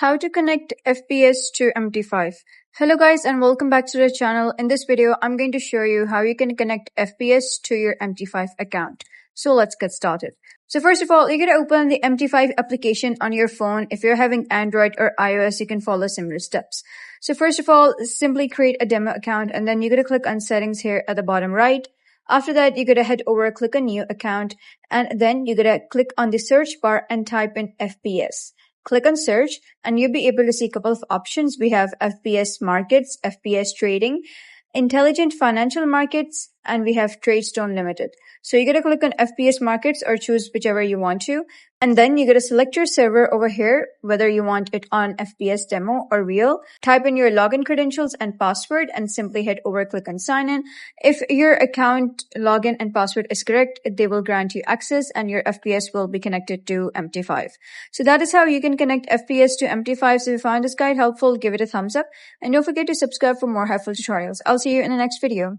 How to connect FBS to MT5. Hello guys and welcome back to the channel. In this video, I'm going to show you how you can connect FBS to your MT5 account. So let's get started. So first of all, you're going to open the MT5 application on your phone. If you're having Android or iOS, you can follow similar steps. So first of all, simply create a demo account and then you're going to click on settings here at the bottom right. After that, you're going to head over, click on new account, and then you're going to click on the search bar and type in FBS. Click on search and you'll be able to see a couple of options. We have FBS markets, FBS trading, intelligent financial markets, and we have TradeStone Limited. So you're going to click on FBS markets or choose whichever you want to. And then you're going to select your server over here, whether you want it on FBS demo or real. Type in your login credentials and password and simply head over, click on sign in. If your account login and password is correct, they will grant you access and your FBS will be connected to MT5. So that is how you can connect FBS to MT5. So if you found this guide helpful, give it a thumbs up and don't forget to subscribe for more helpful tutorials. I'll see you in the next video.